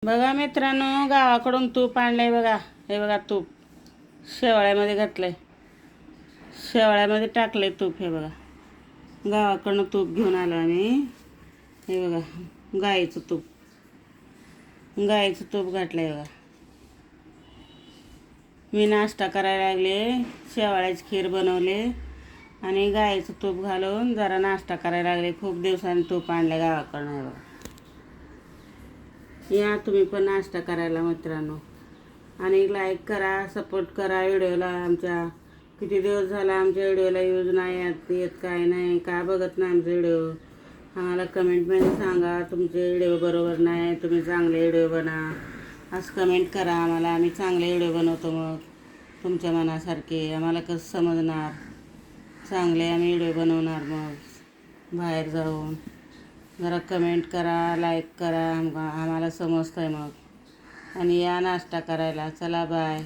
बघा मित्रांनो, गावाकडून तूप आणलंय बघा. हे बघा तूप शेवाळ्यामध्ये घातलंय, शेवाळ्यामध्ये टाकलंय तूप. हे बघा गावाकडून तूप घेऊन आलो आम्ही. हे बघा गाईचं तूप, गाईचं तूप घातलंय बघा. मी नाश्ता करायला लागले, शेवाळ्याची खीर बनवले आणि गाईचं तूप घालून जरा नाश्ता करायला लागले. खूप दिवसांनी तूप आणलं गावाकडून. हे बघा, या तुम्ही पण नाश्ता करायला मित्रांनो. आणि लाईक करा, सपोर्ट करा व्हिडिओला. आमच्या किती दिवस झाला आमच्या व्हिडिओला यूज नाही येत, काय नाही, का बघत नाही आमचे व्हिडिओ. आम्हाला कमेंटमध्ये सांगा तुमचे व्हिडिओ बरोबर नाही, तुम्ही चांगले व्हिडिओ बनवा असं कमेंट करा आम्हाला. आम्ही चांगले व्हिडिओ बनवतो. मग तुमच्या मनासारखे आम्हाला कसं समजणार, चांगले आम्ही व्हिडिओ बनवणार. मग बाहेर जाऊन जरा कमेंट करा, लाईक करा, आम्हाला समजतं आहे मग. आणि या नाश्ता करायला. चला बाय.